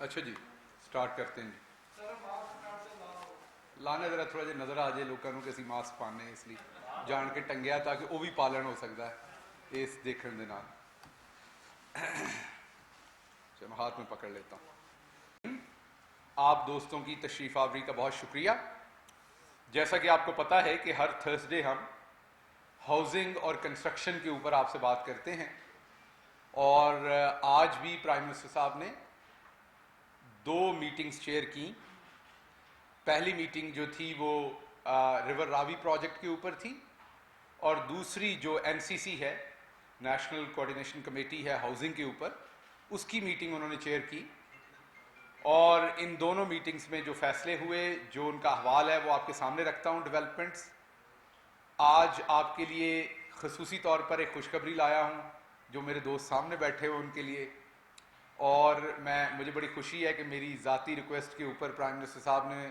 अच्छा जी, स्टार्ट करते हैं जी। लाने जरा थोड़ा जिहा नज़र आ जाए लोगों को कि ਅਸੀਂ मास्क पाने, इसलिए जान के टंगिया ताकि वो भी पालन हो सकता है इस देखने के नाल। चलो हाथ में पकड़ लेता हूँ। आप दोस्तों की तशरीफ़ आवरी का बहुत शुक्रिया। जैसा कि आपको पता है कि हर थर्सडे हम हाउसिंग और कंस्ट्रक्शन के ऊपर आपसे बात करते हैं, और आज भी प्राइम मिनिस्टर साहब ने 2 मीटिंग्स चेयर की। पहली मीटिंग जो थी वो रिवर रावी प्रोजेक्ट के ऊपर थी, और दूसरी जो एनसीसी है, नेशनल कोऑर्डिनेशन कमेटी है हाउसिंग के ऊपर, उसकी मीटिंग उन्होंने चेयर की। और इन दोनों मीटिंग्स में जो फैसले हुए, जो उनका अहवाल है, वो आपके सामने रखता हूँ डेवलपमेंट्स। आज आपके लिए खसूसी तौर पर एक खुशखबरी लाया हूँ जो मेरे दोस्त सामने बैठे हुए उनके लिए, और मुझे बड़ी खुशी है कि मेरी ज़ाती रिक्वेस्ट के ऊपर प्राइम मिनिस्टर साहब ने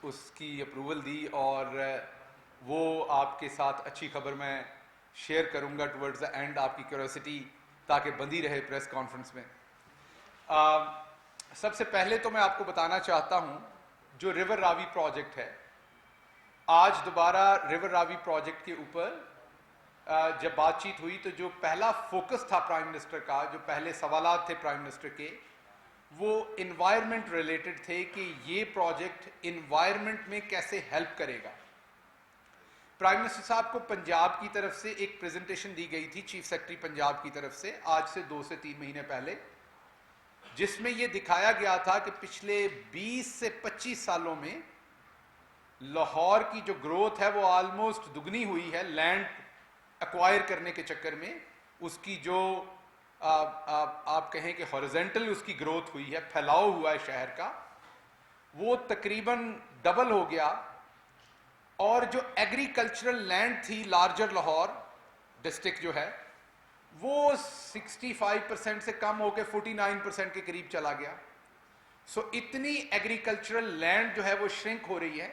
उसकी अप्रूवल दी, और वो आपके साथ अच्छी खबर मैं शेयर करूंगा टुवर्ड्स द एंड, आपकी क्यूरियोसिटी ताकि बंधी रहे प्रेस कॉन्फ्रेंस में। सबसे पहले तो मैं आपको बताना चाहता हूं, जो रिवर रावी प्रोजेक्ट है, आज दोबारा रिवर रावी प्रोजेक्ट के ऊपर जब बातचीत हुई तो जो पहला फोकस था प्राइम मिनिस्टर का, जो पहले सवालात थे प्राइम मिनिस्टर के, वो इन्वायरमेंट रिलेटेड थे कि ये प्रोजेक्ट इन्वायरमेंट में कैसे हेल्प करेगा। प्राइम मिनिस्टर साहब को पंजाब की तरफ से एक प्रेजेंटेशन दी गई थी, चीफ सेक्रेटरी पंजाब की तरफ से, आज से 2 से 3 महीने पहले, जिसमें यह दिखाया गया था कि पिछले 20 से 25 सालों में लाहौर की जो ग्रोथ है वो ऑलमोस्ट दुगनी हुई है। लैंड एक्वायर करने के चक्कर में उसकी जो आप कहें कि हॉरिजेंटल उसकी ग्रोथ हुई है, फैलाव हुआ है शहर का, वो तकरीबन डबल हो गया। और जो एग्रीकल्चरल लैंड थी लार्जर लाहौर डिस्ट्रिक्ट जो है, वो 65% से कम होकर 49% के करीब चला गया। सो इतनी एग्रीकल्चरल लैंड जो है वो श्रिंक हो रही है।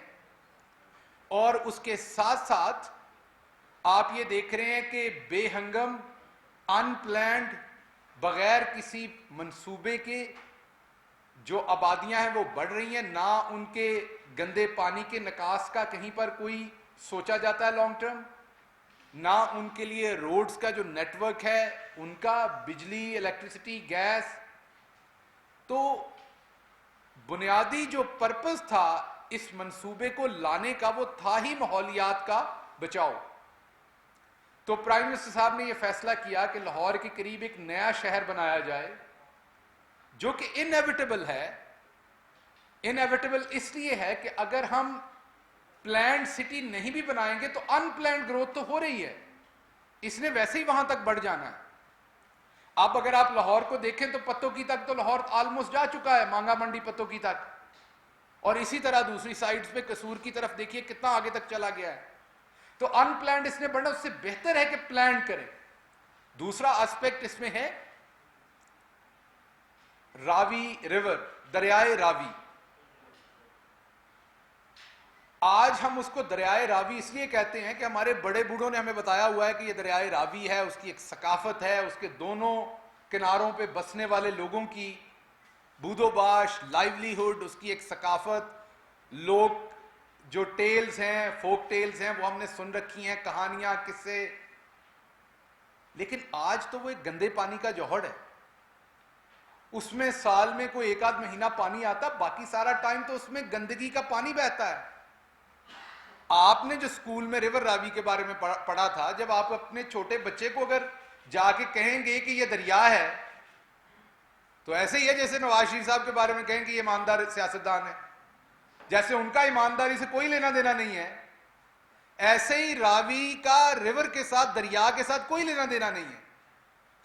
और उसके साथ साथ आप ये देख रहे हैं कि बेहंगम, अनप्लैंड, बगैर किसी मंसूबे के जो आबादियां हैं वो बढ़ रही हैं। ना उनके गंदे पानी के निकास का कहीं पर कोई सोचा जाता है लॉन्ग टर्म, ना उनके लिए रोड्स का जो नेटवर्क है उनका, बिजली, इलेक्ट्रिसिटी, गैस। तो बुनियादी जो पर्पस था इस मंसूबे को लाने का, वो था ही माहौलियात का बचाव। तो प्राइम मिनिस्टर साहब ने यह फैसला किया कि लाहौर के करीब एक नया शहर बनाया जाए, जो कि इनएविटेबल है। इनएविटेबल इसलिए है कि अगर हम प्लान्ड सिटी नहीं भी बनाएंगे तो अनप्लान्ड ग्रोथ तो हो रही है, इसने वैसे ही वहां तक बढ़ जाना है। अब अगर आप लाहौर को देखें तो पत्तोकी तक तो लाहौर ऑलमोस्ट जा चुका है, मांगा मंडी पत्तोकी तक, और इसी तरह दूसरी साइड्स पे कसूर की तरफ देखिए कितना आगे तक चला गया है। तो अनप्लान्ड इसने बढ़ना, उससे बेहतर है कि प्लान करें। दूसरा एस्पेक्ट इसमें है रावी रिवर, दरियाए रावी। आज हम उसको दरियाए रावी इसलिए कहते हैं कि हमारे बड़े बूढ़ों ने हमें बताया हुआ है कि यह दरियाए रावी है, उसकी एक सकाफत है, उसके दोनों किनारों पे बसने वाले लोगों की बूदोबाश, लाइवलीहुड, उसकी एक सकाफत, लोग जो टेल्स हैं, फोक टेल्स हैं, वो हमने सुन रखी हैं, कहानियां, किस्से। लेकिन आज तो वो एक गंदे पानी का जौहर है। उसमें साल में कोई 1 आध महीना पानी आता, बाकी सारा टाइम तो उसमें गंदगी का पानी बहता है। आपने जो स्कूल में रिवर रावी के बारे में पढ़ा था, जब आप अपने छोटे बच्चे को अगर जाके कहेंगे कि ये दरिया है, तो ऐसे ही है जैसे नवाज शरीफ साहब के बारे में कहेंगे ये ईमानदार सियासतदान है, जैसे उनका ईमानदारी से कोई लेना देना नहीं है। ऐसे ही रावी का रिवर के साथ, दरिया के साथ कोई लेना देना नहीं है।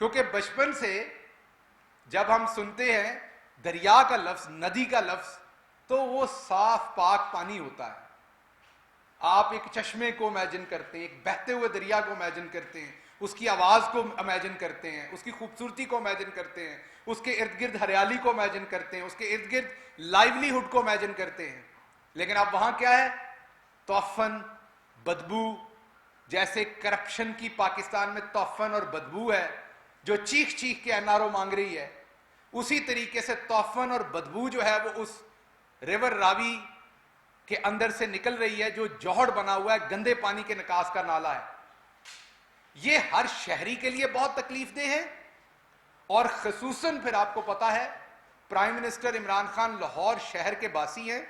क्योंकि बचपन से जब हम सुनते हैं दरिया का लफ्ज, नदी का लफ्ज, तो वो साफ पाक पानी होता है। आप एक चश्मे को इमेजिन करते हैं, एक बहते हुए दरिया को इमेजिन करते हैं, उसकी आवाज को इमेजिन करते हैं, उसकी खूबसूरती को इमेजिन करते हैं, उसके इर्द गिर्द हरियाली को इमेजिन करते हैं, उसके इर्द गिर्द लाइवलीहुड को इमेजिन करते हैं। लेकिन अब वहां क्या है? तौफन, बदबू। जैसे करप्शन की पाकिस्तान में तौफन और बदबू है, जो चीख चीख के एनआरओ मांग रही है, उसी तरीके से तौफन और बदबू जो है वो उस रिवर रावी के अंदर से निकल रही है, जो जौहड़ बना हुआ है, गंदे पानी के निकास का नाला है। ये हर शहरी के लिए बहुत तकलीफदेह है। और खसूसन फिर आपको पता है, प्राइम मिनिस्टर इमरान खान लाहौर शहर के बासी हैं,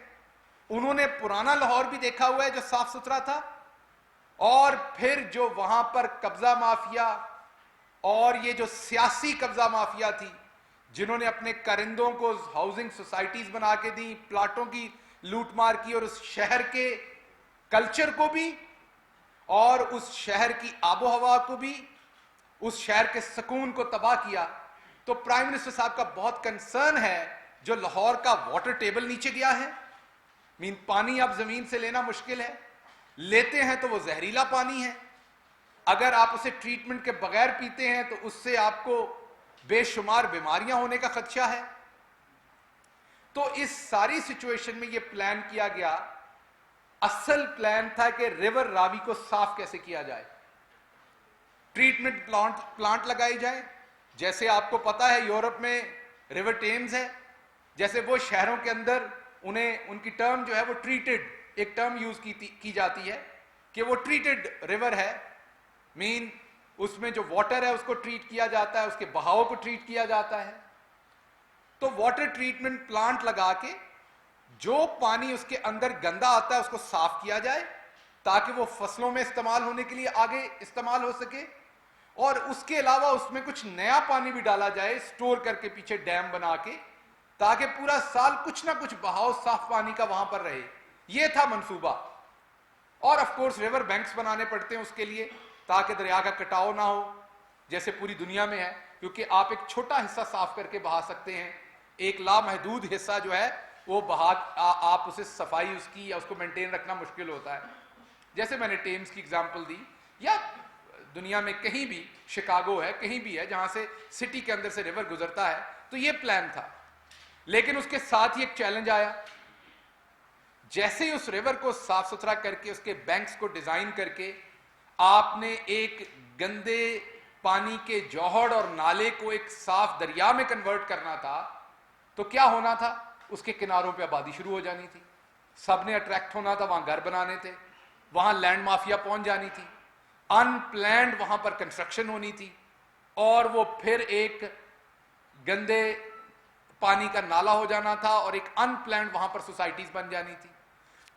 उन्होंने पुराना लाहौर भी देखा हुआ है जो साफ सुथरा था, और फिर जो वहां पर कब्जा माफिया और ये जो सियासी कब्जा माफिया थी, जिन्होंने अपने कारिंदों को हाउसिंग सोसाइटीज बना के दी, प्लाटों की लूटमार की, और उस शहर के कल्चर को भी और उस शहर की आबो हवा को भी, उस शहर के सुकून को तबाह किया। तो प्राइम मिनिस्टर साहब का बहुत कंसर्न है जो लाहौर का वाटर टेबल नीचे गया है। मीन पानी अब जमीन से लेना मुश्किल है, लेते हैं तो वो जहरीला पानी है। अगर आप उसे ट्रीटमेंट के बगैर पीते हैं तो उससे आपको बेशुमार बीमारियां होने का खदशा है। तो इस सारी सिचुएशन में यह प्लान किया गया, असल प्लान था कि रिवर रावी को साफ कैसे किया जाए, ट्रीटमेंट प्लांट लगाई जाए। जैसे आपको पता है यूरोप में रिवर टेम्स है, जैसे वो शहरों के अंदर उन्हें उनकी टर्म जो है वो ट्रीटेड, एक टर्म यूज की जाती है कि वो ट्रीटेड रिवर है। मीन उसमें जो वाटर है उसको ट्रीट किया जाता है, उसके बहाव को ट्रीट किया जाता है। तो वाटर ट्रीटमेंट प्लांट लगा के जो पानी उसके अंदर गंदा आता है उसको साफ किया जाए, ताकि वो फसलों में इस्तेमाल होने के लिए आगे इस्तेमाल हो सके। और उसके अलावा उसमें कुछ नया पानी भी डाला जाए, स्टोर करके पीछे डैम बना के, ताकि पूरा साल कुछ ना कुछ बहाव साफ पानी का वहां पर रहे। यह था मंसूबा। और ऑफ कोर्स रिवर बैंक्स बनाने पड़ते हैं उसके लिए, ताकि दरिया का कटाव ना हो जैसे पूरी दुनिया में है, क्योंकि आप एक छोटा हिस्सा साफ करके बहा सकते हैं, एक लामहदूद हिस्सा जो है वो बहा आप उसे सफाई उसकी या उसको मेंटेन रखना मुश्किल होता है। जैसे मैंने टेम्स की एग्जांपल दी, या दुनिया में कहीं भी, शिकागो है, कहीं भी है जहां से सिटी के अंदर से रिवर गुजरता है। तो ये प्लान था, लेकिन उसके साथ ही एक चैलेंज आया। जैसे ही उस रिवर को साफ सुथरा करके उसके बैंक्स को डिजाइन करके आपने एक गंदे पानी के जौहड़ और नाले को एक साफ दरिया में कन्वर्ट करना था, तो क्या होना था, उसके किनारों पे आबादी शुरू हो जानी थी, सबने अट्रैक्ट होना था, वहां घर बनाने थे, वहां लैंड माफिया पहुंच जानी थी, अनप्लैंड वहां पर कंस्ट्रक्शन होनी थी, और वो फिर एक गंदे पानी का नाला हो जाना था, और एक अनप्लैंड वहां पर सोसाइटीज बन जानी थी।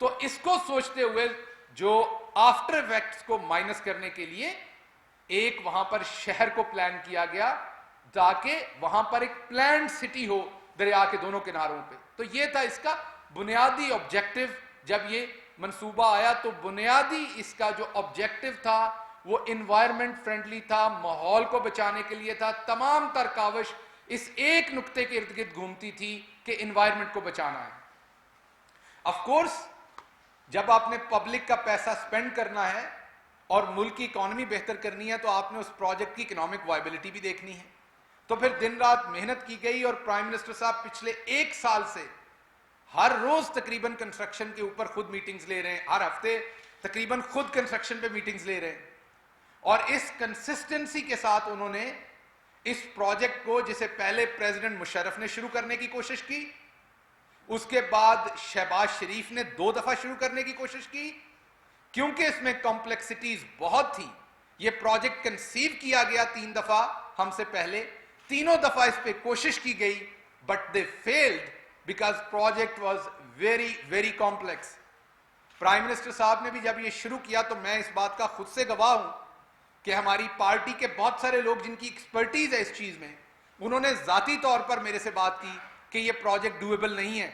तो इसको सोचते हुए जो आफ्टर इफेक्ट्स को माइनस करने के लिए एक वहां पर शहर को प्लान किया गया, ताकि वहां पर एक प्लान्ड सिटी हो दरिया के दोनों किनारों पे। तो ये था इसका बुनियादी ऑब्जेक्टिव। जब ये मंसूबा आया तो बुनियादी इसका जो ऑब्जेक्टिव था वो इन्वायरमेंट फ्रेंडली था, माहौल को बचाने के लिए था। तमाम तरकाविश इस एक नुक्ते के इर्द गिर्द घूमती थी कि इन्वायरमेंट को बचाना है। ऑफ कोर्स जब आपने पब्लिक का पैसा स्पेंड करना है और मुल्क की इकोनॉमी बेहतर करनी है, तो आपने उस प्रोजेक्ट की इकोनॉमिक वायबिलिटी भी देखनी है। तो फिर दिन रात मेहनत की गई, और प्राइम मिनिस्टर साहब पिछले एक साल से हर रोज तकरीबन कंस्ट्रक्शन के ऊपर खुद मीटिंग्स ले रहे हैं, हर हफ्ते तकरीबन खुद कंस्ट्रक्शन पे मीटिंग्स ले रहे हैं। और इस कंसिस्टेंसी के साथ उन्होंने इस प्रोजेक्ट को, जिसे पहले प्रेसिडेंट मुशर्रफ ने शुरू करने की कोशिश की, उसके बाद शहबाज शरीफ ने 2 दफा शुरू करने की कोशिश की, क्योंकि इसमें कॉम्प्लेक्सिटीज बहुत थी। यह प्रोजेक्ट कंसीव किया गया 3 दफा हमसे पहले, तीनों दफा इस पे कोशिश की गई, but they failed because project was very very complex. Prime minister साहब ने भी जब ये शुरू किया, तो मैं इस बात का खुद से गवाह हूं कि हमारी पार्टी के बहुत सारे लोग जिनकी एक्सपर्टीज है इस चीज में, उन्होंने जाती तौर पर मेरे से बात की कि ये प्रोजेक्ट डूएबल नहीं है,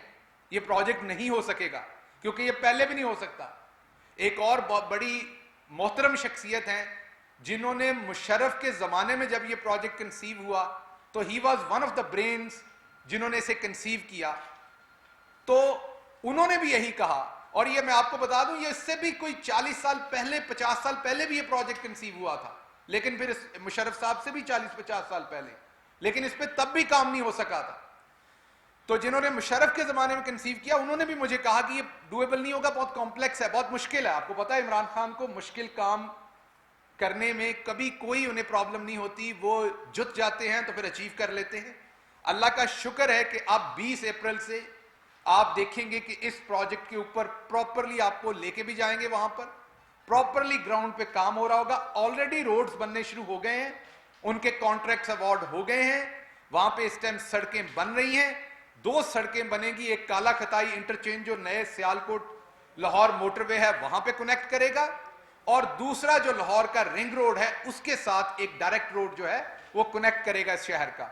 ये प्रोजेक्ट नहीं हो सकेगा, क्योंकि ये पहले भी नहीं हो सकता। एक और बहुत बड़ी मोहतरम शख्सियत हैं जिन्होंने मुशर्रफ के जमाने में जब ये प्रोजेक्ट कंसीव हुआ, तो he was one of the brains जिन्होंने इसे कंसीव किया। तो उन्होंने भी यही कहा, और ये मैं आपको बता दूं, ये इससे भी कोई 40 साल पहले, 50 साल पहले भी ये प्रोजेक्ट कंसीव हुआ था, लेकिन फिर मुशर्रफ साहब से भी 40-50 साल पहले, लेकिन इस पर तब भी काम नहीं हो सका था। तो जिन्होंने मुशर्रफ के जमाने में कंसीव किया, उन्होंने भी मुझे कहा कि ये डूएबल नहीं होगा, बहुत कॉम्प्लेक्स है, बहुत मुश्किल है। आपको पता है इमरान खान को मुश्किल काम करने में कभी कोई उन्हें प्रॉब्लम नहीं होती, वो जुट जाते हैं तो फिर अचीव कर लेते हैं। अल्लाह का शुक्र है कि अब 20 अप्रैल से आप देखेंगे कि इस प्रोजेक्ट के ऊपर प्रॉपरली आपको लेके भी जाएंगे, वहां पर प्रॉपरली ग्राउंड पे काम हो रहा होगा। ऑलरेडी रोड्स बनने शुरू हो गए हैं, उनके कॉन्ट्रैक्ट्स अवार्ड हो गए हैं, वहां पे इस टाइम सड़कें बन रही हैं। 2 सड़कें बनेगी, एक काला खताई इंटरचेंज जो नए सियालकोट लाहौर मोटरवे है वहां पे कनेक्ट करेगा, और दूसरा जो लाहौर का रिंग रोड है उसके साथ एक डायरेक्ट रोड जो है वो कनेक्ट करेगा इस शहर का।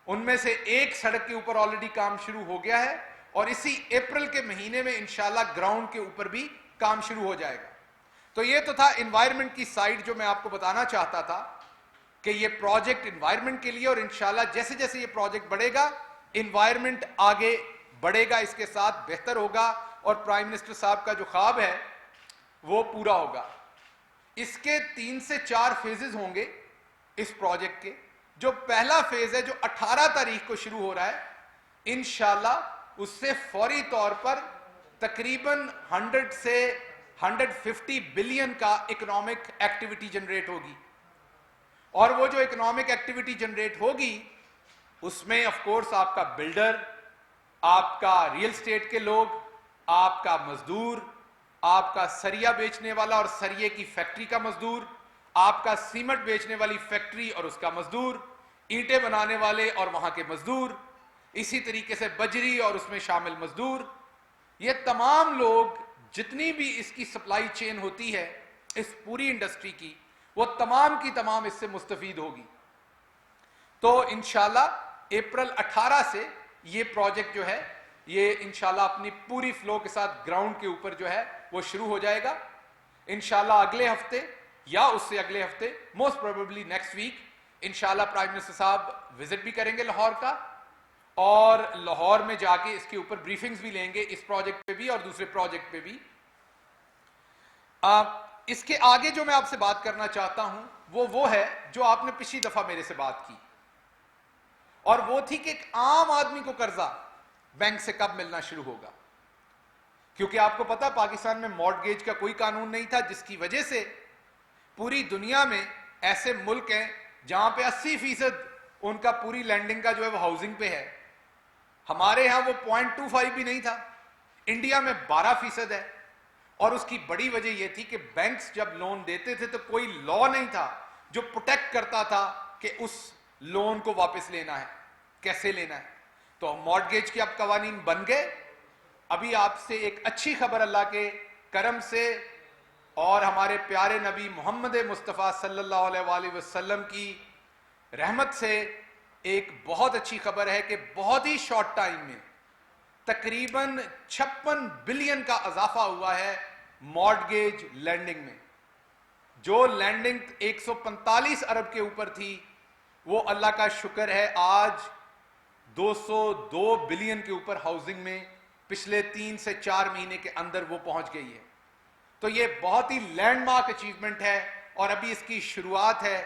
उनमें से एक सड़क के ऊपर ऑलरेडी काम शुरू हो गया है, और इसी अप्रैल के महीने में इंशाल्लाह ग्राउंड के ऊपर भी काम शुरू हो जाएगा। तो ये तो था एनवायरनमेंट की साइड जो मैं आपको बताना चाहता था कि ये प्रोजेक्ट एनवायरनमेंट के लिए, और इंशाल्लाह जैसे जैसे ये प्रोजेक्ट बढ़ेगा एनवायरनमेंट आगे बढ़ेगा, इसके साथ बेहतर होगा, और प्राइम मिनिस्टर साहब का जो ख्वाब है वो पूरा होगा। इसके 3 से 4 फेजेस होंगे इस प्रोजेक्ट के। जो पहला फेज है जो 18 तारीख को शुरू हो रहा है, इंशाल्लाह उससे फौरी तौर पर तकरीबन 100 से 150 बिलियन का इकोनॉमिक एक्टिविटी जनरेट होगी। और वो जो इकोनॉमिक एक्टिविटी जनरेट होगी उसमें ऑफ कोर्स आपका बिल्डर, आपका रियल एस्टेट के लोग, आपका मजदूर, आपका सरिया बेचने वाला और सरिये की फैक्ट्री का मजदूर, आपका सीमेंट बेचने वाली फैक्ट्री और उसका मजदूर, ईंटें बनाने वाले और वहां के मजदूर, इसी तरीके से बजरी और उसमें शामिल मजदूर, ये तमाम लोग, जितनी भी इसकी सप्लाई चेन होती है इस पूरी इंडस्ट्री की, वो तमाम की तमाम इससे मुस्तफीद होगी। तो इंशाल्लाह अप्रैल 18 से ये प्रोजेक्ट जो है ये इंशाल्लाह अपनी पूरी फ्लो के साथ ग्राउंड के ऊपर जो है वो शुरू हो जाएगा। इंशाल्लाह अगले हफ्ते या उससे अगले हफ्ते, मोस्ट प्रोबेबली नेक्स्ट वीक, इंशाल्लाह प्राइम मिनिस्टर साहब विजिट भी करेंगे लाहौर का, और लाहौर में जाके इसके ऊपर ब्रीफिंग्स भी लेंगे, इस प्रोजेक्ट पे भी और दूसरे प्रोजेक्ट पे भी। इसके आगे जो मैं आपसे बात करना चाहता हूं वो है जो आपने पिछली दफा मेरे से बात की, और वो थी कि एक आम आदमी को कर्जा बैंक से कब मिलना शुरू होगा। क्योंकि आपको पता पाकिस्तान में मॉर्टगेज का कोई कानून नहीं था, जिसकी वजह से पूरी दुनिया में ऐसे मुल्क हैं जहां पे 80% उनका पूरी लैंडिंग का जो है वो हाउसिंग पे है। हमारे यहां वो 0.25 भी नहीं था, इंडिया में 12% है। और उसकी बड़ी वजह यह थी कि बैंक्स जब लोन देते थे तो कोई लॉ नहीं था जो प्रोटेक्ट करता था कि उस लोन को वापस लेना है, कैसे लेना है। तो मॉर्टगेज के अब कवानीन बन गए। अभी आपसे एक अच्छी खबर अल्लाह के करम से और हमारे प्यारे नबी मोहम्मद मुस्तफ़ा सल्लल्लाहु अलैहि वसल्लम की रहमत से एक बहुत अच्छी खबर है कि बहुत ही शॉर्ट टाइम में तकरीबन 56 बिलियन का इजाफा हुआ है मॉर्टगेज लैंडिंग में। जो लैंडिंग 145 अरब के ऊपर थी, वो अल्लाह का शुक्र है आज 202 बिलियन के ऊपर हाउसिंग में पिछले 3 से 4 महीने के अंदर वो पहुंच गई है। तो ये बहुत ही लैंडमार्क अचीवमेंट है और अभी इसकी शुरुआत है।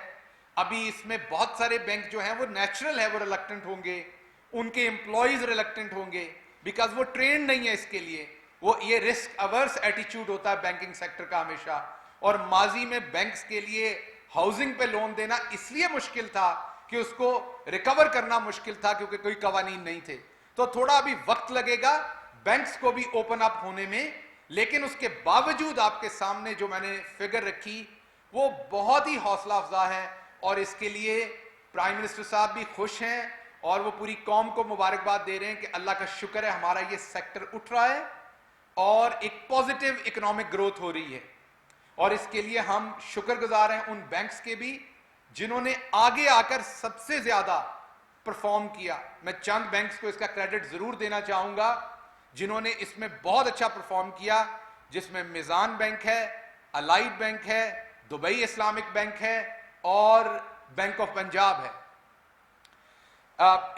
अभी इसमें बहुत सारे बैंक जो हैं वो नेचुरल है, वो रिलक्टेंट होंगे, उनके एम्प्लॉयज रिलक्टेंट होंगे, बिकॉज वो ट्रेन नहीं है इसके लिए। वो ये रिस्क अवर्स एटीट्यूड होता है बैंकिंग सेक्टर का हमेशा। और माजी में बैंक्स के लिए हाउसिंग पे लोन देना इसलिए मुश्किल था कि उसको रिकवर करना मुश्किल था, क्योंकि कोई कवानीन नहीं थे। तो थोड़ा अभी वक्त लगेगा बैंक्स को भी ओपन अप होने में, लेकिन उसके बावजूद आपके सामने जो मैंने फिगर रखी वो बहुत ही हौसला अफजा है। और इसके लिए प्राइम मिनिस्टर साहब भी खुश हैं और वो पूरी कौम को मुबारकबाद दे रहे हैं कि अल्लाह का शुक्र है हमारा ये सेक्टर उठ रहा है और एक पॉजिटिव इकोनॉमिक ग्रोथ हो रही है। और इसके लिए हम शुक्रगुजार हैं उन बैंक्स के भी जिन्होंने आगे आकर सबसे ज्यादा परफॉर्म किया। मैं चंद बैंक्स को इसका क्रेडिट जरूर देना चाहूंगा जिन्होंने इसमें बहुत अच्छा परफॉर्म किया, जिसमें मिजान बैंक है, अलाइड बैंक है, दुबई इस्लामिक बैंक है और बैंक ऑफ पंजाब है।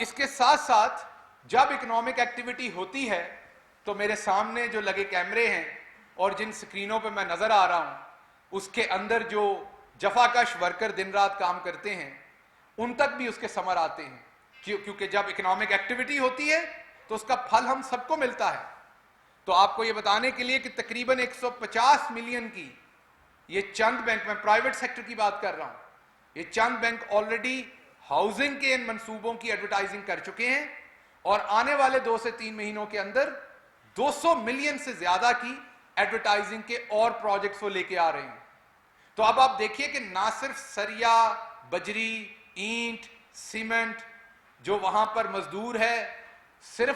इसके साथ साथ जब इकोनॉमिक एक्टिविटी होती है तो मेरे सामने जो लगे कैमरे हैं और जिन स्क्रीनों पे मैं नजर आ रहा हूं, उसके अंदर जो जफाकश वर्कर दिन रात काम करते हैं उन तक भी उसके समर आते हैं। क्योंकि जब इकोनॉमिक एक्टिविटी होती है तो उसका फल हम सबको मिलता है। तो आपको यह बताने के लिए कि तकरीबन 150 मिलियन की ये चंद बैंक, में प्राइवेट सेक्टर की बात कर रहा हूं, ये चंद बैंक ऑलरेडी हाउसिंग के इन मंसूबों की एडवर्टाइजिंग कर चुके हैं और आने वाले 2 से 3 महीनों के अंदर 200 मिलियन से ज्यादा की एडवर्टाइजिंग के और प्रोजेक्ट्स वो लेके आ रहे हैं। तो अब आप देखिए कि ना सिर्फ सरिया, बजरी, ईंट, सीमेंट, जो वहां पर मजदूर है,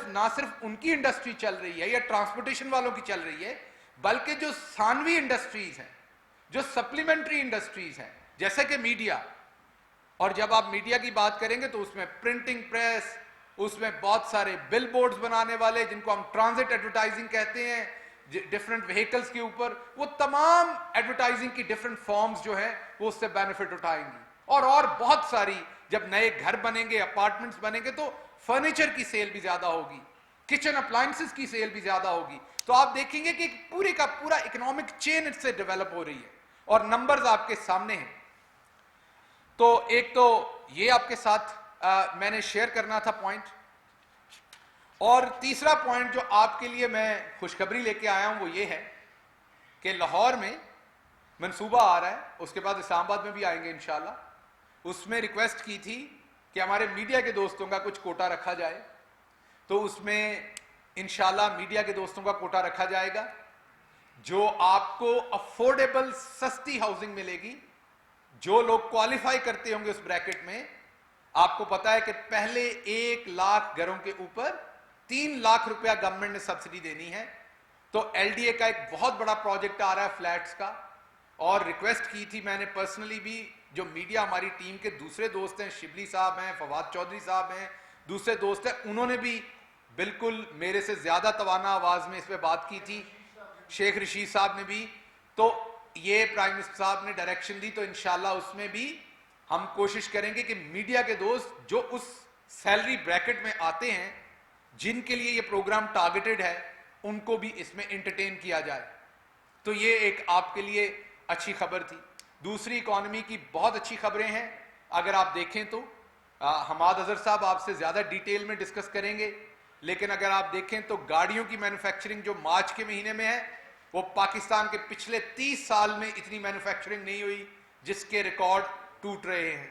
ना सिर्फ उनकी इंडस्ट्री चल रही है या ट्रांसपोर्टेशन वालों की चल रही है, बल्कि जो सानवी इंडस्ट्रीज हैं, जो सप्लीमेंट्री इंडस्ट्रीज हैं, जैसे कि मीडिया। और जब आप मीडिया की बात करेंगे तो उसमें प्रिंटिंग प्रेस, उसमें बहुत सारे बिल बोर्ड्स बनाने वाले जिनको हम ट्रांजिट एडवर्टाइजिंग कहते हैं, डिफरेंट व्हीकल्स के ऊपर, वो तमाम एडवर्टाइजिंग की डिफरेंट फॉर्म्स जो है वो उससे बेनिफिट उठाएंगी। और बहुत सारी, जब नए घर बनेंगे, अपार्टमेंट्स बनेंगे, तो फर्नीचर की सेल भी ज्यादा होगी, किचन अप्लायंसेस की सेल भी ज्यादा होगी। तो आप देखेंगे कि पूरे का पूरा इकोनॉमिक चेन इससे डेवलप हो रही है और नंबर्स आपके सामने हैं। तो एक तो ये आपके साथ मैंने शेयर करना था पॉइंट। और तीसरा पॉइंट जो आपके लिए मैं खुशखबरी लेके आया हूं वो ये है कि लाहौर में मंसूबा आ रहा है, उसके बाद इस्लामाबाद में भी आएंगे इंशाल्लाह। उसमें रिक्वेस्ट की थी कि हमारे मीडिया के दोस्तों का कुछ कोटा रखा जाए, तो उसमें इंशाल्लाह मीडिया के दोस्तों का कोटा रखा जाएगा, जो आपको अफोर्डेबल सस्ती हाउसिंग मिलेगी। जो लोग क्वालिफाई करते होंगे उस ब्रैकेट में, आपको पता है कि पहले 1 लाख घरों के ऊपर 3 लाख रुपया गवर्नमेंट ने सब्सिडी देनी है। तो एलडीए का एक बहुत बड़ा प्रोजेक्ट आ रहा है फ्लैट्स का, और रिक्वेस्ट की थी मैंने पर्सनली भी, जो मीडिया हमारी टीम के दूसरे दोस्त हैं, शिबली साहब हैं, फवाद चौधरी साहब हैं, दूसरे दोस्त हैं, उन्होंने भी बिल्कुल मेरे से ज्यादा तवाना आवाज में इस पर बात की थी, शेख रशीद साहब ने भी। तो ये प्राइम मिनिस्टर साहब ने डायरेक्शन दी, तो इंशाल्लाह उसमें भी हम कोशिश करेंगे कि मीडिया के दोस्त जो उस सैलरी ब्रैकेट में आते हैं, जिनके लिए ये प्रोग्राम टारगेटेड है, उनको भी इसमें एंटरटेन किया जाए। तो ये एक आपके लिए अच्छी खबर थी। दूसरी, इकॉनमी की बहुत अच्छी खबरें हैं। अगर आप देखें तो हमाद अजहर साहब आपसे ज्यादा डिटेल में डिस्कस करेंगे, लेकिन अगर आप देखें तो गाड़ियों की मैन्युफैक्चरिंग जो मार्च के महीने में है, वो पाकिस्तान के पिछले 30 साल में इतनी मैन्युफैक्चरिंग नहीं हुई, जिसके रिकॉर्ड टूट रहे हैं।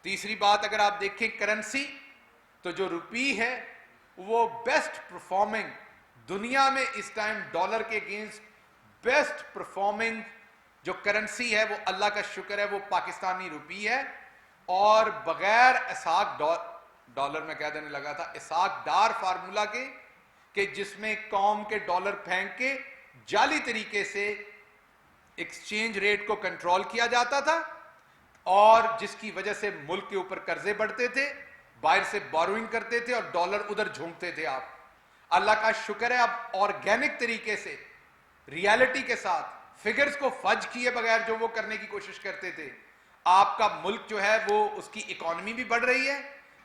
तीसरी बात, अगर आप देखें करेंसी, तो जो रुपी है वो बेस्ट परफॉर्मिंग, दुनिया में इस टाइम डॉलर के अगेंस्ट बेस्ट परफॉर्मिंग जो करेंसी है, वो अल्लाह का शुक्र है, वो पाकिस्तानी रुपी है। और बगैर इसाक डॉलर में कह देने लगा था, इसाक डार फार्मूला के जिसमें कौम के डॉलर फेंक के जाली तरीके से एक्सचेंज रेट को कंट्रोल किया जाता था, और जिसकी वजह से मुल्क के ऊपर कर्जे बढ़ते थे, बाहर से बोरोइंग करते थे और डॉलर उधर झोंकते थे। आप अल्लाह का शुक्र है, अब ऑर्गेनिक तरीके से रियलिटी के साथ फिगर्स को फज किए बगैर जो वो करने की कोशिश करते थे, आपका मुल्क जो है वो, उसकी इकोनॉमी भी बढ़ रही है।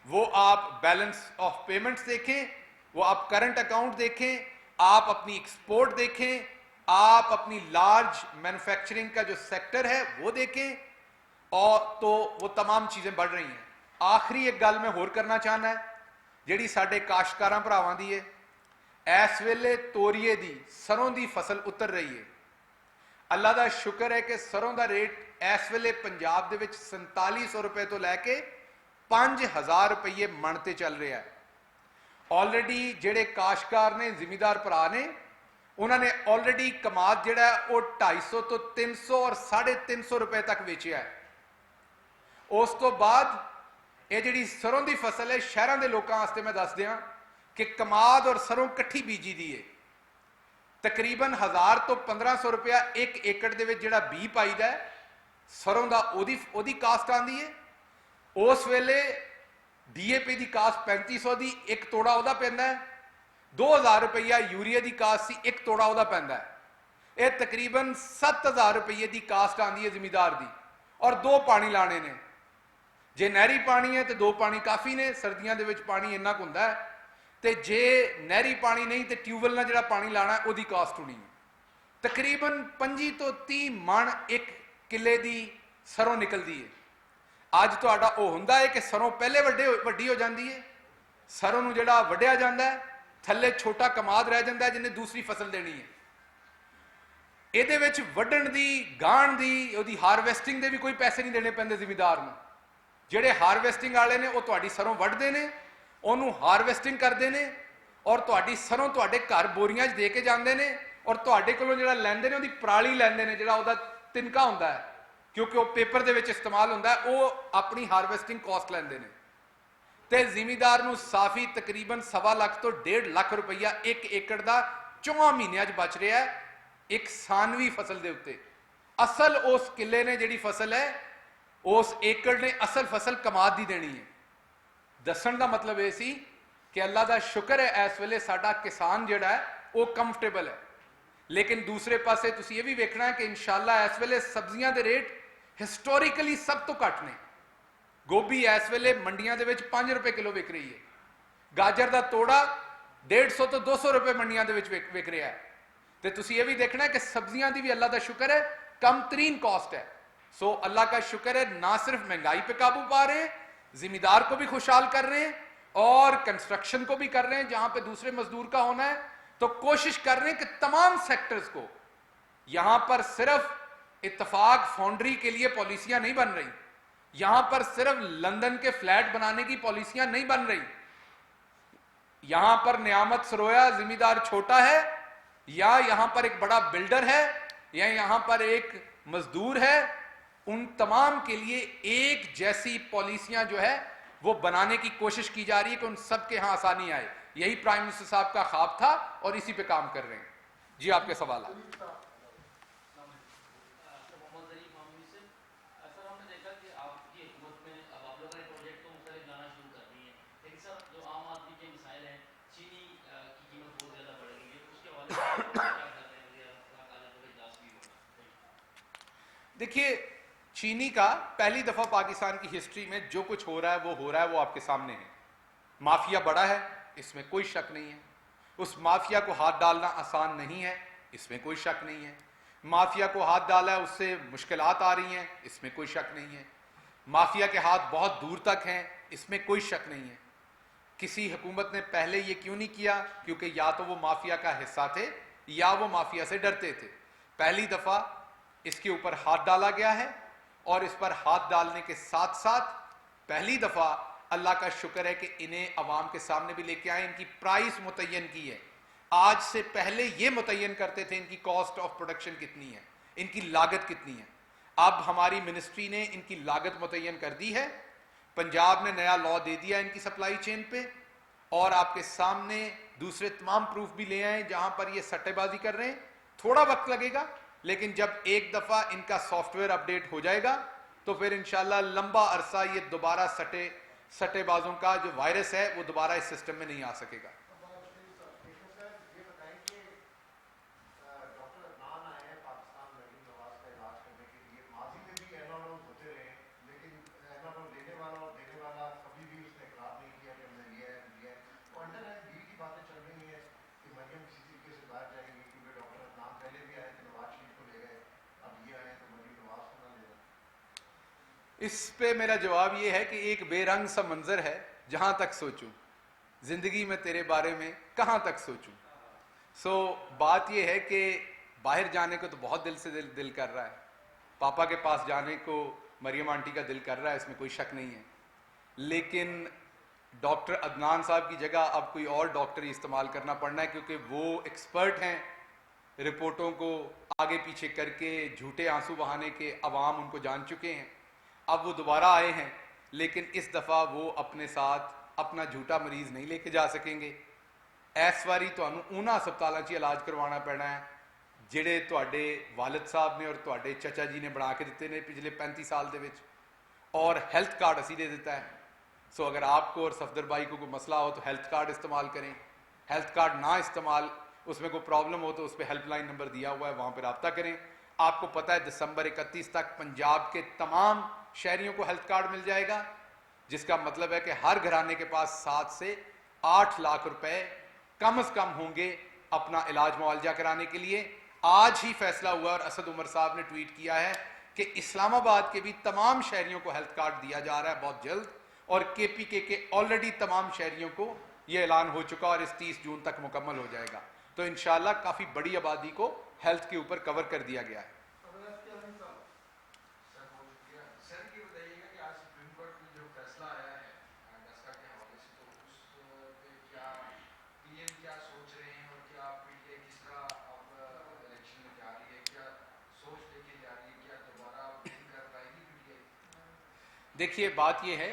वो आप बैलेंस ऑफ पेमेंट्स देखें, वो आप करंट अकाउंट देखें, आप अपनी एक्सपोर्ट देखें, आप अपनी लार्ज मैन्युफैक्चरिंग का जो सेक्टर है वो देखें, और तो वो तमाम चीजें बढ़ रही हैं। आखिरी एक गल मैं होर करना चाहना है, जिहड़ी साडे काश्तकारां भरावां दी है, इस वेले तोरीए दी, सरों दी फसल उतर रही है। अल्लाह का शुक्र है कि सरों का रेट इस वेले पंजाब दे विच 4700 रुपए तो लैके 5000 रुपये मन ते चल रहा है। ऑलरेडी जेडे काश्तकार ने, जिमीदार भरा ने, उन्होंने ऑलरेडी कमाद जिहड़ा है वो 250 तो 300 और 350 रुपए तक बेचिया है। उस तो बाद ये जिहड़ी सरों की फसल है, शहरों के लोगों वास्ते मैं दस दियां कि कमाद और सरों कट्ठी बीजी दी है, तकरीबन 1000 तो 1500 रुपया 1 एकड़ दे विच जिहड़ा बी पाईदा है सरों का, ओदी कास्ट आंदी है। उस वेले डीएपी की कास्ट 3500 की, 1 तोड़ा वह पैंदा है। 2000 रुपया यूरिया की कास्ट सी, 1 तोड़ा वह पैंदा है। यह तकरीबन 7000 रुपये की कास्ट आंदी है जिमीदार की, और 2 पानी लाने ने। जे नहरी पानी है तो 2 पानी काफ़ी ने, सर्दियों के पानी इन्ना कुछ होंदा है, तो जे नहरी पानी नहीं तो ट्यूबवैल नाल जिहड़ा पानी लाना है उसकी कास्ट होनी है। तकरीबन 25 तो 30 मन 1 किले की सरों निकलती है। अज तुहाडा वो हुंदा है कि सरों पहले वड्डी हो जाती है, सरों नूं जिहड़ा वड्डिया जाता है, थल्ले छोटा कमाद रह जाता है जिन्हें दूसरी फसल देनी है। ਇਹਦੇ ਵਿੱਚ ਵੱਢਣ ਦੀ, ਗਾਣ ਦੀ, ਉਹਦੀ ਹਾਰਵੈਸਟਿੰਗ ਦੇ भी कोई पैसे नहीं देने पैंदे जिमीदार ਨੂੰ। ਜਿਹੜੇ ਹਾਰਵੈਸਟਿੰਗ ਵਾਲੇ ਨੇ ਉਹ ਤੁਹਾਡੀ ਸਰੋਂ ਵੱਢਦੇ ਨੇ, ਉਹਨੂੰ ਹਾਰਵੈਸਟਿੰਗ ਕਰਦੇ ਨੇ ਔਰ ਤੁਹਾਡੀ ਸਰੋਂ ਤੁਹਾਡੇ ਘਰ ਬੋਰੀਆਂ 'ਚ ਦੇ ਕੇ ਜਾਂਦੇ ਨੇ ਔਰ ਤੁਹਾਡੇ ਕੋਲੋਂ ਜਿਹੜਾ ਲੈਂਦੇ ਨੇ ਉਹਦੀ ਪਰਾਲੀ ਲੈਂਦੇ ਨੇ, ਜਿਹੜਾ ਉਹਦਾ ਤਿਨਕਾ ਹੁੰਦਾ ਹੈ ਕਿਉਂਕਿ ਉਹ ਪੇਪਰ ਦੇ ਵਿੱਚ ਇਸਤੇਮਾਲ ਹੁੰਦਾ ਹੈ, ਉਹ ਆਪਣੀ ਹਾਰਵੈਸਟਿੰਗ ਕਾਸਟ ਲੈਂਦੇ ਨੇ। ਤੇ ਜ਼ਿਮੀਦਾਰ ਨੂੰ ਸਾਫੀ ਤਕਰੀਬਨ 1.25 ਲੱਖ ਤੋਂ 1.5 ਲੱਖ ਰੁਪਈਆ 1 ਏਕੜ ਦਾ 4 ਮਹੀਨਿਆਂ 'ਚ ਬਚ ਰਿਹਾ ਹੈ ਇੱਕ ਸਾਨਵੀ ਫਸਲ ਦੇ ਉੱਤੇ। ਅਸਲ ਉਸ ਕਿੱਲੇ ਨੇ ਜਿਹੜੀ ਫਸਲ ਹੈ, ਉਸ ਏਕੜ ਨੇ ਅਸਲ ਫਸਲ ਕਮਾਦ ਦੀ ਦੇਣੀ ਹੈ। ਦੱਸਣ ਦਾ ਮਤਲਬ ਇਹ ਸੀ ਕਿ ਅੱਲਾ ਦਾ ਸ਼ੁਕਰ ਹੈ ਇਸ ਵੇਲੇ ਸਾਡਾ ਕਿਸਾਨ ਜਿਹੜਾ ਹੈ ਉਹ ਕੰਫਰਟੇਬਲ ਹੈ। ਲੇਕਿਨ ਦੂਸਰੇ ਪਾਸੇ ਤੁਸੀਂ ਇਹ ਵੀ ਵੇਖਣਾ ਹੈ ਕਿ ਇਨਸ਼ਾਅੱਲਾ ਇਸ ਵੇਲੇ ਸਬਜ਼ੀਆਂ ਦੇ ਰੇਟ ਹਿਸਟੋਰੀਕਲੀ ਸਭ ਤੋਂ ਘੱਟ ਨੇ। ਗੋਭੀ ਇਸ ਵੇਲੇ ਮੰਡੀਆਂ ਦੇ ਵਿੱਚ 5 ਰੁਪਏ ਕਿਲੋ ਵਿਕ ਰਹੀ ਹੈ, ਗਾਜਰ ਦਾ ਤੋੜਾ 150 ਤੋਂ 200 ਰੁਪਏ ਮੰਡੀਆਂ ਦੇ ਵਿੱਚ ਵਿਕ ਰਿਹਾ ਹੈ। ਤੇ ਤੁਸੀਂ ਇਹ ਵੀ ਦੇਖਣਾ ਹੈ ਕਿ ਸਬਜ਼ੀਆਂ ਦੀ ਵੀ ਅੱਲਾ ਦਾ शुक्र है कम तरीन कॉस्ट है। सो अल्लाह का शुक्र है ना सिर्फ महंगाई पे काबू पा रहे हैं, जिम्मेदार को भी खुशहाल कर रहे हैं और कंस्ट्रक्शन को भी कर रहे हैं जहां पे दूसरे मजदूर का होना है। तो कोशिश कर रहे हैं कि तमाम सेक्टर्स को, यहां पर सिर्फ इत्तफाक फाउंड्री के लिए पॉलिसियां नहीं बन रही, यहां पर सिर्फ लंदन के फ्लैट बनाने की पॉलिसियां नहीं बन रही, यहां पर नियामत सरोया जिम्मेदार छोटा है या यहां पर एक बड़ा बिल्डर है या यहां पर एक मजदूर है, उन तमाम के लिए एक जैसी पॉलिसियां जो है वो बनाने की कोशिश की जा रही है कि उन सब के यहां आसानी आए। यही प्राइम मिनिस्टर साहब का ख्वाब था और इसी पे काम कर रहे हैं। जी आपके सवाल देखिए, चीनी का पहली दफा पाकिस्तान की हिस्ट्री में जो कुछ हो रहा है वो आपके सामने है। माफिया बड़ा है, इसमें कोई शक नहीं है। उस माफिया को हाथ डालना आसान नहीं है, इसमें कोई शक नहीं है। माफिया को हाथ डाला है उससे मुश्किलात आ रही हैं, इसमें कोई शक नहीं है। माफिया के हाथ बहुत दूर तक हैं, इसमें कोई शक नहीं है। किसी हुकूमत ने पहले ये क्यों नहीं किया? क्योंकि या तो वो माफिया का हिस्सा थे या वो माफिया से डरते थे। पहली दफा इसके ऊपर हाथ डाला गया है और इस पर हाथ डालने के साथ साथ पहली दफा अल्लाह का शुक्र है कि इन्हें अवाम के सामने भी लेके आए, इनकी प्राइस मुतय्यन की है। आज से पहले ये मुतय्यन करते थे इनकी कॉस्ट ऑफ प्रोडक्शन कितनी है, इनकी लागत कितनी है। अब हमारी मिनिस्ट्री ने इनकी लागत मुतय्यन कर दी है। पंजाब ने नया लॉ दे दिया इनकी सप्लाई चेन पे और आपके सामने दूसरे तमाम प्रूफ भी ले आए जहां पर ये सट्टेबाजी कर रहे हैं। थोड़ा वक्त लगेगा, लेकिन जब एक दफा इनका सॉफ्टवेयर अपडेट हो जाएगा तो फिर इंशाल्लाह लंबा अरसा ये दोबारा सट्टेबाजों का जो वायरस है वो दोबारा इस सिस्टम में नहीं आ सकेगा। इस पे मेरा जवाब ये है कि एक बेरंग सा मंजर है, जहां तक सोचूं जिंदगी में तेरे बारे में कहां तक सोचूं। सो बात ये है कि बाहर जाने को तो बहुत दिल से दिल कर रहा है, पापा के पास जाने को मरियम आंटी का दिल कर रहा है, इसमें कोई शक नहीं है। लेकिन डॉक्टर अदनान साहब की जगह अब कोई और डॉक्टर इस्तेमाल करना पड़ना है, क्योंकि वो एक्सपर्ट हैं रिपोर्टों को आगे पीछे करके झूठे आंसू बहाने के, अवाम उनको जान चुके हैं। अब वो दोबारा आए हैं, लेकिन इस दफ़ा वो अपने साथ अपना झूठा मरीज़ नहीं लेके जा सकेंगे। इस वारी तुहानू उन्हां हस्पतालों 'च इलाज करवाना पैना है जिहड़े तुहाडे वालिद साहब ने और तुहाडे चाचा जी ने बना के दिते ने पिछले 35 साल दे विच, और हेल्थ कार्ड असी दे दिता है। सो अगर आपको और सफदर भाई को कोई मसला हो तो हेल्थ कार्ड इस्तेमाल करें। हेल्थ कार्ड ना इस्तेमाल, उसमें कोई प्रॉब्लम हो तो उस पर हेल्पलाइन नंबर दिया हुआ है, वहाँ पर रब्ता करें। आपको पता है दिसंबर 31 तक पंजाब के तमाम शहरियों को हेल्थ कार्ड मिल जाएगा, जिसका मतलब है कि हर घराने के पास 7 से 8 लाख रुपए कम से कम होंगे अपना इलाज मुआवजा कराने के लिए। आज ही फैसला हुआ और असद उमर साहब ने ट्वीट किया है कि इस्लामाबाद के भी तमाम शहरियों को हेल्थ कार्ड दिया जा रहा है बहुत जल्द, और केपीके के ऑलरेडी तमाम शहरियों को यह ऐलान हो चुका और इस 30 जून तक मुकम्मल हो जाएगा। तो इंशाल्लाह काफी बड़ी आबादी को हेल्थ के ऊपर कवर कर दिया गया है। देखिए, बात यह है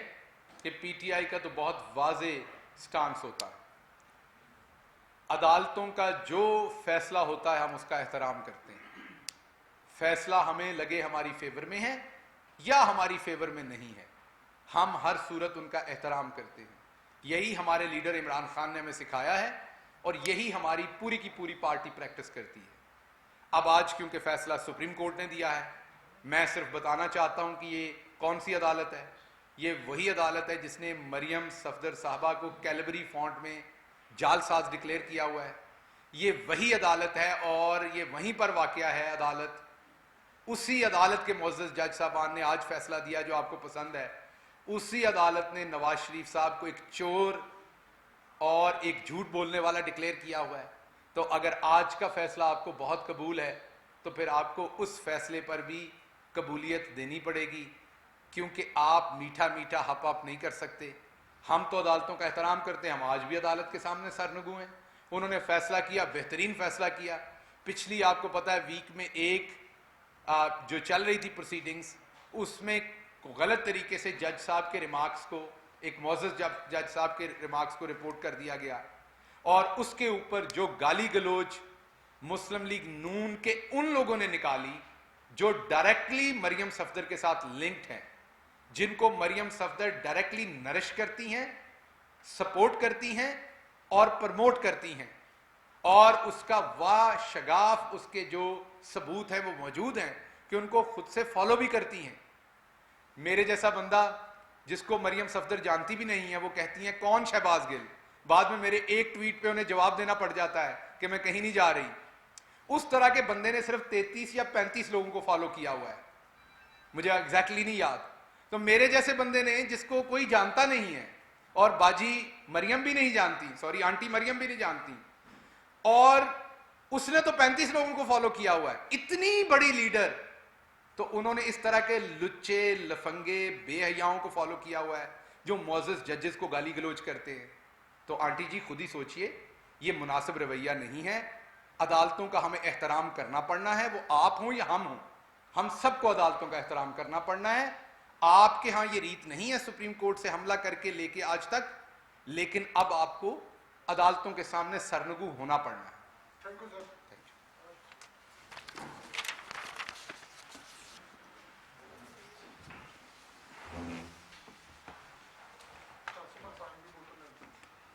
कि पीटीआई का तो बहुत वाजे स्टांस होता है। अदालतों का जो फैसला होता है हम उसका एहतराम करते हैं। फैसला हमें लगे हमारी फेवर में है या हमारी फेवर में नहीं है, हम हर सूरत उनका एहतराम करते हैं। यही हमारे लीडर इमरान खान ने हमें सिखाया है और यही हमारी पूरी की पूरी पार्टी प्रैक्टिस करती है। अब आज क्योंकि फैसला सुप्रीम कोर्ट ने दिया है, मैं सिर्फ बताना चाहता हूं कि ये कौन सी अदालत है। ये वही अदालत है जिसने मरियम सफदर साहबा को कैलबरी फॉन्ट में जालसाज डिक्लेयर किया हुआ है। ये वही अदालत है और ये वहीं पर वाक़या है अदालत। उसी अदालत के मुअज़्ज़ज़ जज साहबान ने आज फैसला दिया जो आपको पसंद है। उसी अदालत ने नवाज शरीफ साहब को एक चोर और एक झूठ बोलने वाला डिक्लेयर किया हुआ है। तो अगर आज का फैसला आपको बहुत कबूल है तो फिर आपको उस फैसले पर भी कबूलियत देनी पड़ेगी, क्योंकि आप मीठा मीठा हप अप नहीं कर सकते। हम तो अदालतों का एहतराम करते हैं, हम आज भी अदालत के सामने सरनगू हैं। उन्होंने फैसला किया, बेहतरीन फैसला किया। पिछली आपको पता है वीक में एक जो चल रही थी प्रोसीडिंग्स, उसमें गलत तरीके से जज साहब के रिमार्क्स को, एक मुअज़्ज़ज़ जज साहब के रिमार्क्स को रिपोर्ट कर दिया गया और उसके ऊपर जो गाली गलोच मुस्लिम लीग नून के उन लोगों ने निकाली जो डायरेक्टली मरियम सफदर के साथ लिंक्ड हैं, जिनको मरियम सफदर डायरेक्टली नरिश करती हैं, सपोर्ट करती हैं और प्रमोट करती हैं, और उसका वाह शगाफ, उसके जो सबूत हैं वो मौजूद हैं कि उनको खुद से फॉलो भी करती हैं। मेरे जैसा बंदा जिसको मरियम सफदर जानती भी नहीं है, वो कहती हैं कौन शहबाज गिल, बाद में मेरे एक ट्वीट पे उन्हें जवाब देना पड़ जाता है कि मैं कहीं नहीं जा रही। उस तरह के बंदे ने सिर्फ 33 या 35 लोगों को फॉलो किया हुआ है, मुझे एग्जैक्टली नहीं याद। तो मेरे जैसे बंदे ने, जिसको कोई जानता नहीं है और बाजी मरियम भी नहीं जानती, सॉरी आंटी मरियम भी नहीं जानती, और उसने तो 35 लोगों को फॉलो किया हुआ है, इतनी बड़ी लीडर, तो उन्होंने इस तरह के लुच्चे लफंगे बेहयाओं को फॉलो किया हुआ है जो मुअज़्ज़ज़ जजेस को गाली गलोच करते हैं। तो आंटी जी खुद ही सोचिए, ये मुनासिब रवैया नहीं है। अदालतों का हमें एहतराम करना पड़ना है, वो आप हों या हम हों, हम सबको अदालतों का एहतराम करना पड़ना है। आपके यहाँ ये रीत नहीं है सुप्रीम कोर्ट से हमला करके लेके आज तक, लेकिन अब आपको अदालतों के सामने सरनगू होना पड़ना है। Thank you sir.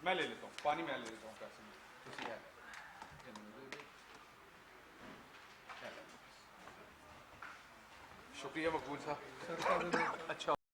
मैं ले लेता हूँ पानी, मैं ले लेता हूँ पैसे में। शुक्रिया मकबूल साहब। अच्छा।